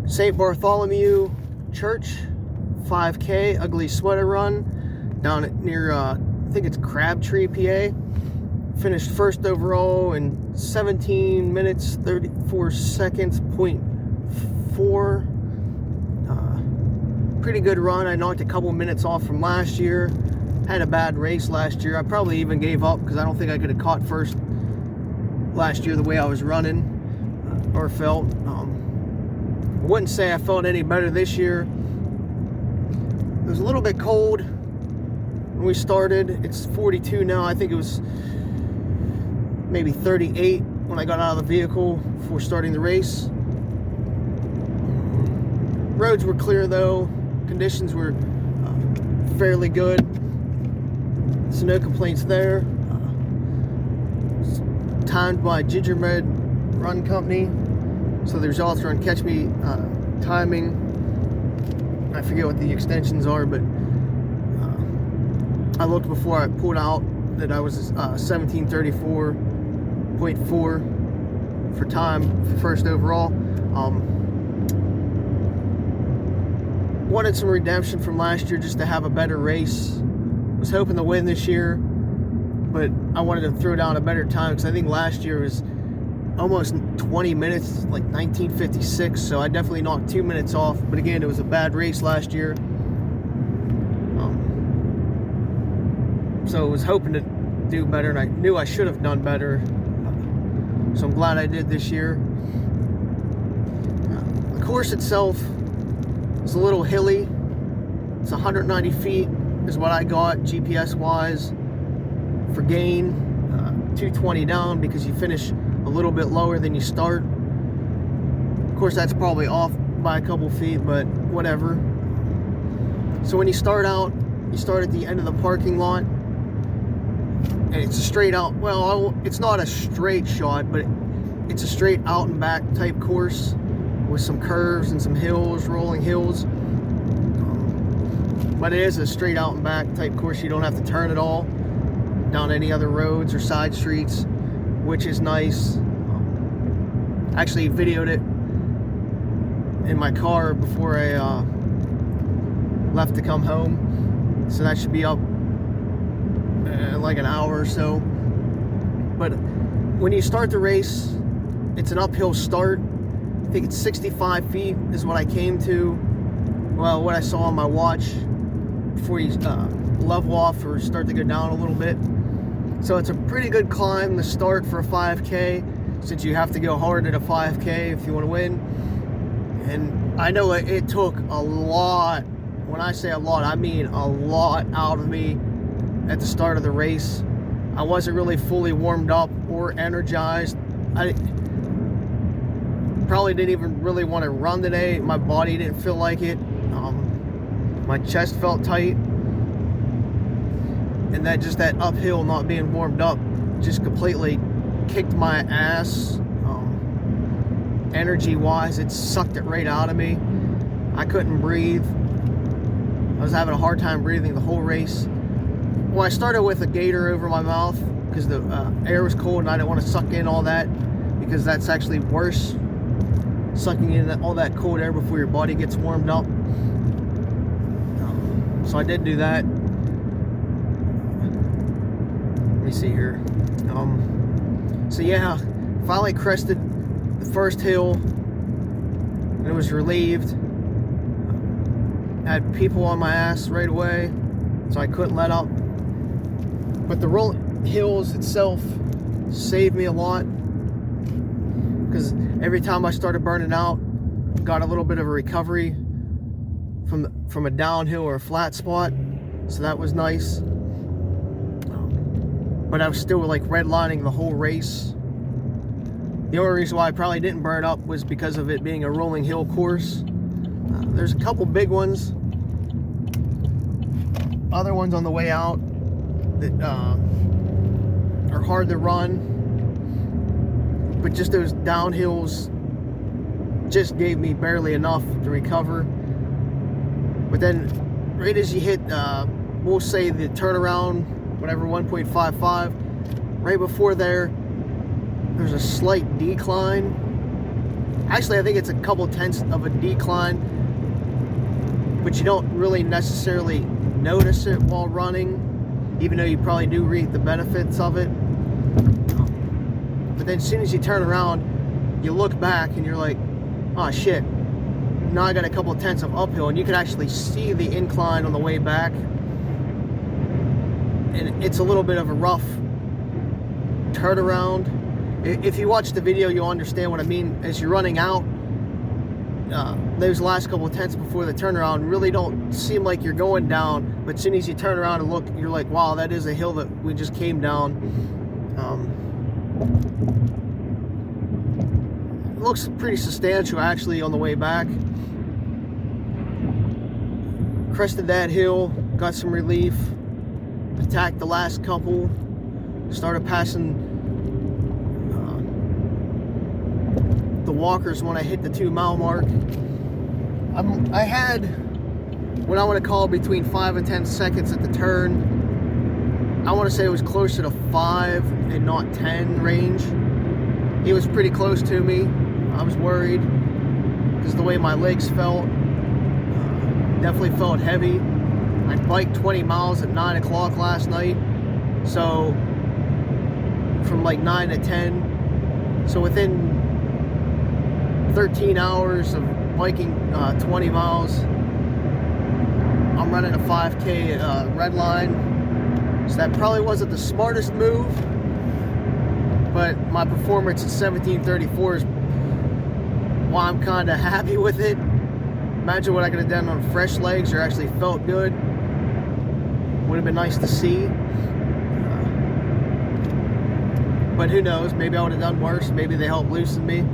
St. Bartholomew Church 5K ugly sweater run down at near I think it's Crabtree, PA. Finished first overall in 17 minutes 34 seconds, 0.4. Pretty good run. I knocked a couple minutes off from last year. Had a bad race last year. I probably even gave up because I don't think I could have caught first last year the way I was running or felt. I wouldn't say I felt any better this year. It was a little bit cold when we started. It's 42 now. I think it was maybe 38 when I got out of the vehicle before starting the race. Roads were clear though. Conditions were fairly good. So no complaints there. Timed by Gingerbread Run Company. So the results are on Catch Me timing. I forget what the extensions are, but I looked before I pulled out that I was 17:34.4 for time for first overall. Wanted some redemption from last year just to have a better race. Was hoping to win this year, but I wanted to throw down a better time because I think last year was almost 20 minutes, like 19:56, so I definitely knocked 2 minutes off. But again, it was a bad race last year, so I was hoping to do better, and I knew I should have done better, so I'm glad I did this year. The course itself is a little hilly. It's 190 feet is what I got GPS wise for gain. 220 down because you finish a little bit lower than you start. Of course, that's probably off by a couple feet, but whatever. So when you start out, you start at the end of the parking lot, and it's a straight out, well, it's not a straight shot, but it's a straight out and back type course with some curves and some hills, rolling hills. But it is a straight out and back type course. You don't have to turn at all down any other roads or side streets, which is nice. Actually videoed it in my car before I left to come home, so that should be up in like an hour or so. But when you start the race, it's an uphill start. I think it's 65 feet is what I came to. Well, what I saw on my watch before you level off or start to go down a little bit. So it's a pretty good climb to start for a 5K, since you have to go hard at a 5K if you want to win. And I know it took a lot. When I say a lot, I mean a lot out of me at the start of the race. I wasn't really fully warmed up or energized. I probably didn't even really want to run today. My body didn't feel like it. My chest felt tight, and that uphill not being warmed up just completely kicked my ass. Energy wise, it sucked it right out of me. I couldn't breathe. I was having a hard time breathing the whole race. Well, I started with a gator over my mouth because the air was cold and I didn't want to suck in all that, because that's actually worse, sucking in all that cold air before your body gets warmed up. So I did do that. Let me see here. So yeah, finally crested the first hill and it was relieved. I had people on my ass right away, so I couldn't let up. But the rolling hills itself saved me a lot, because every time I started burning out, got a little bit of a recovery from a downhill or a flat spot, so that was nice. But I was still like redlining the whole race. The only reason why I probably didn't burn up was because of it being a rolling hill course. There's a couple big ones, other ones on the way out that are hard to run, but just those downhills just gave me barely enough to recover. But then right as you hit, we'll say the turnaround, whatever, 1.55, right before there's a slight decline, Actually, I think it's a couple tenths of a decline, but you don't really necessarily notice it while running, even though you probably do reap the benefits of it. But then as soon as you turn around, you look back and you're like, oh shit, now I got a couple tenths of uphill, and you can actually see the incline on the way back. And it's a little bit of a rough turnaround. If you watch the video, you'll understand what I mean. As you're running out, those last couple of tenths before the turnaround really don't seem like you're going down, but as soon as you turn around and look, you're like, wow, that is a hill that we just came down. It looks pretty substantial actually on the way back. Crested that hill, got some relief, attacked the last couple, started passing the walkers when I hit the 2 mile mark. I had what I want to call between 5 and 10 seconds at the turn. I want to say it was closer to 5 and not 10 range. He was pretty close to me. I was worried because the way my legs felt, definitely felt heavy. I biked 20 miles at 9 o'clock last night, so from like 9 to 10, so within 13 hours of biking 20 miles, I'm running a 5K red line. So that probably wasn't the smartest move, but my performance at 17:34 is why I'm kind of happy with it. Imagine what I could have done on fresh legs or actually felt good. Would have been nice to see. But who knows, maybe I would have done worse. Maybe they helped loosen me.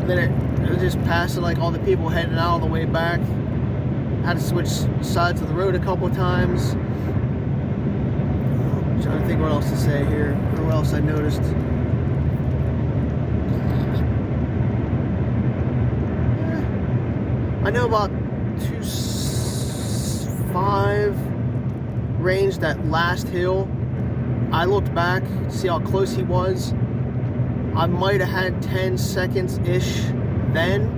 Then it was just passing like all the people heading out on the way back. Had to switch sides of the road a couple times. I'm trying to think what else to say here, or what else I noticed. I know about 2.5 range, that last hill. I looked back to see how close he was. I might have had 10 seconds-ish then.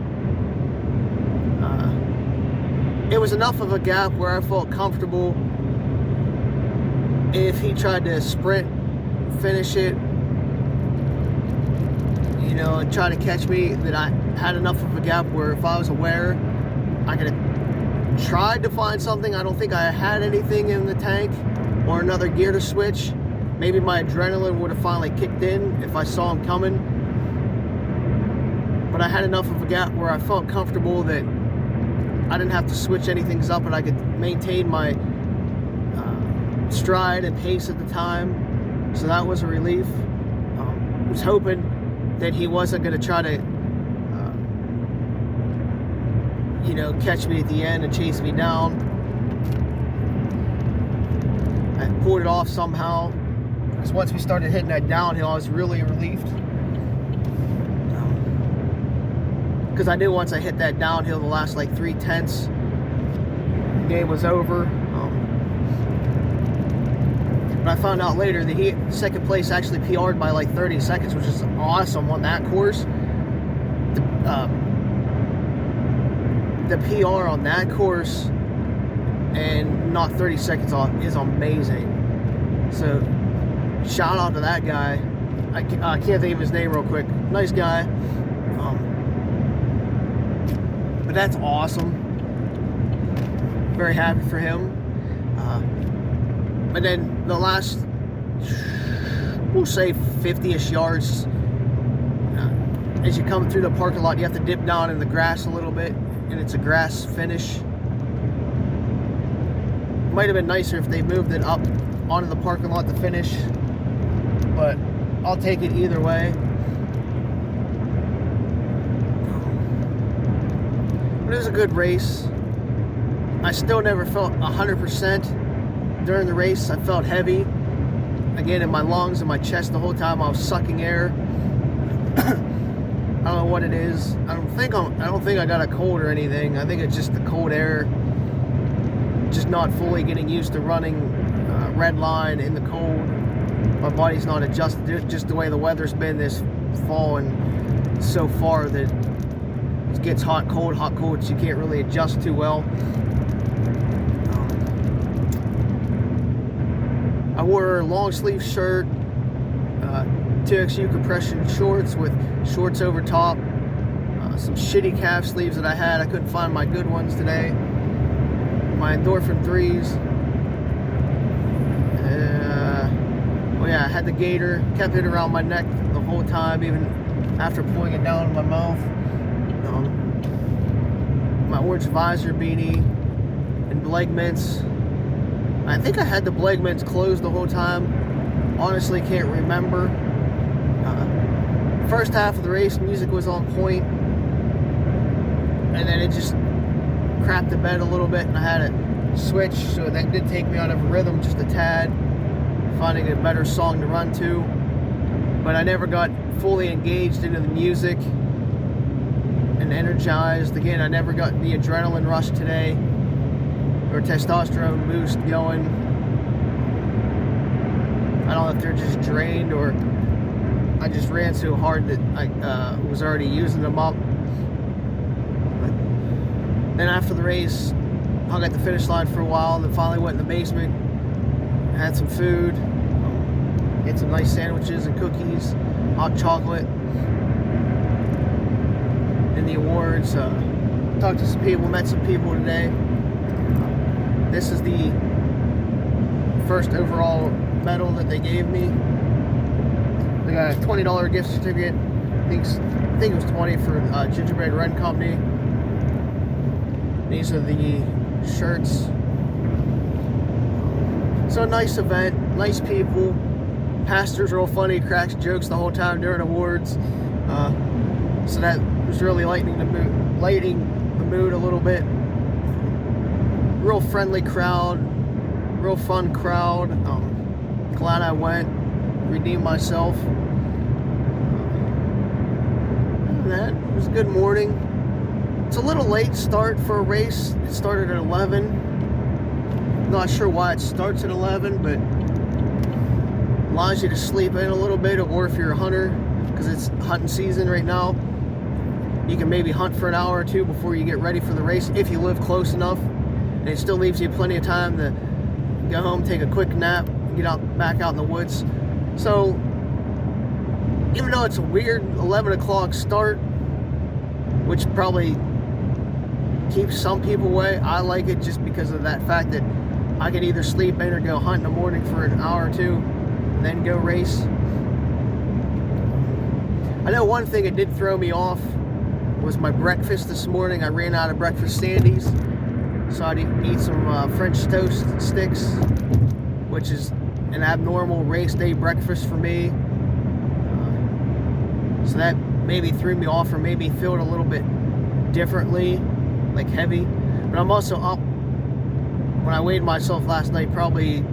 It was enough of a gap where I felt comfortable if he tried to sprint, finish it, you know, and try to catch me, that I had enough of a gap where if I was aware, I could have tried to find something. I don't think I had anything in the tank or another gear to switch. Maybe my adrenaline would have finally kicked in if I saw him coming. But I had enough of a gap where I felt comfortable that I didn't have to switch anything up, and I could maintain my stride and pace at the time. So that was a relief. I was hoping that he wasn't going to try to you know, catch me at the end and chase me down. I pulled it off somehow, because once we started hitting that downhill, I was really relieved. Because I knew once I hit that downhill, the last like 3 tenths, the game was over. But I found out later that he, second place, actually PR'd by like 30 seconds, which is awesome on that course. The PR on that course and not 30 seconds off is amazing. So shout out to that guy. I can't think of his name real quick. Nice guy. But that's awesome. Very happy for him. And then the last, we'll say 50-ish yards, as you come through the parking lot, you have to dip down in the grass a little bit, and it's a grass finish. Might have been nicer if they moved it up onto the parking lot to finish, but I'll take it either way. But it was a good race. I still never felt 100% during the race. I felt heavy, again, in my lungs and my chest the whole time. I was sucking air. I don't know what it is. I don't think I got a cold or anything. I think it's just the cold air. Just not fully getting used to running red line in the cold. My body's not adjusted to it, just the way the weather's been this fall, and so far that it gets hot, cold, so you can't really adjust too well. I wore a long sleeve shirt, 2XU compression shorts with shorts over top, some shitty calf sleeves that I had. I couldn't find my good ones today. My Endorphin 3s. Oh yeah, I had the gator, kept it around my neck the whole time, even after pulling it down in my mouth. My orange visor beanie and Bleg mints. I think I had the Bleg mints closed the whole time. Honestly, can't remember. First half of the race, music was on point, and then it just crapped the bed a little bit, and I had to switch, so that did take me out of rhythm just a tad, finding a better song to run to. But I never got fully engaged into the music and energized. Again, I never got the adrenaline rush today or testosterone boost going. I don't know if they're just drained or I just ran so hard that I was already using them up. But then after the race, hung at the finish line for a while, and then finally went in the basement, had some food, had some nice sandwiches and cookies, hot chocolate, and the awards. Talked to some people, met some people today. This is the first overall medal that they gave me. They got a $20 gift certificate. I think it was $20 for Gingerbread Run Company. These are the shirts. So a nice event, nice people. Pastor's real funny, cracks jokes the whole time during awards. So that was really lightening the mood a little bit. Real friendly crowd, real fun crowd. Glad I went, redeemed myself. That it was a good morning. It's a little late start for a race. It started at 11. Not sure why it starts at 11, but allows you to sleep in a little bit, or if you're a hunter, because it's hunting season right now, you can maybe hunt for an hour or two before you get ready for the race if you live close enough, and it still leaves you plenty of time to go home, take a quick nap, get back out in the woods. So even though it's a weird 11 o'clock start, which probably keeps some people away, I like it just because of that fact that I can either sleep in or go hunt in the morning for an hour or two and then go race. I know one thing that did throw me off was my breakfast this morning. I ran out of breakfast standees, so I had to eat some French toast sticks, which is an abnormal race day breakfast for me. So that maybe threw me off, or maybe felt a little bit differently, like heavy. But I'm also up, when I weighed myself last night, probably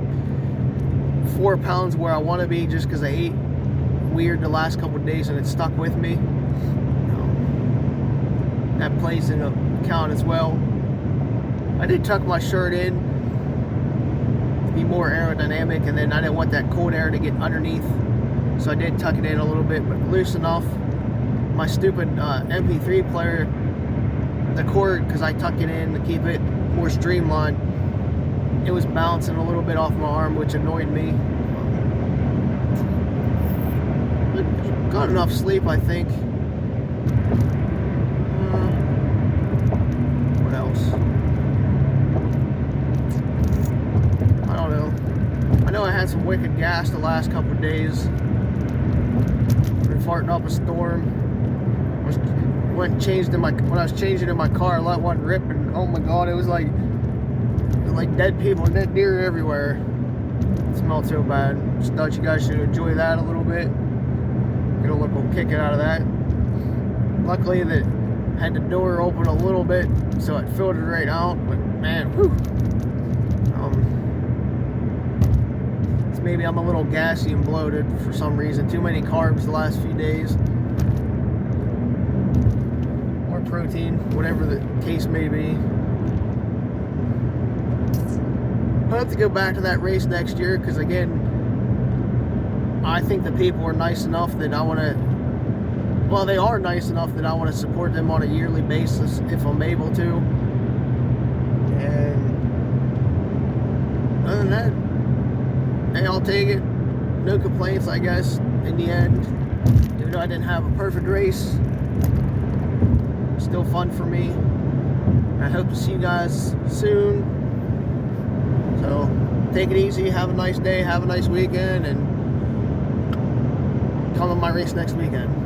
4 pounds where I want to be, just because I ate weird the last couple of days and it stuck with me. That plays into account as well. I did tuck my shirt in to be more aerodynamic, and then I didn't want that cold air to get underneath, so I did tuck it in a little bit, but loose enough. My stupid MP3 player, the cord, because I tucked it in to keep it more streamlined, it was bouncing a little bit off my arm, which annoyed me. But got enough sleep, I think. What else? I don't know. I know I had some wicked gas the last couple of days. Been farting up a storm. When I was changing in my car, I let one rip, and oh my god, it was like dead people and dead deer everywhere. It smelled so bad. Just thought you guys should enjoy that a little bit. Get a little kick out of that. Luckily, that had the door open a little bit, so it filtered right out. But man, whew. Maybe I'm a little gassy and bloated for some reason. Too many carbs the last few days. More protein, whatever the case may be. I'll have to go back to that race next year, because again, I think the people are nice enough that I want to well, they are nice enough that I want to support them on a yearly basis if I'm able to. And other than that, hey, I'll take it. No complaints, I guess, in the end. Even though I didn't have a perfect race, still fun for me. I hope to see you guys soon. So take it easy, have a nice day, have a nice weekend, and come to my race next weekend.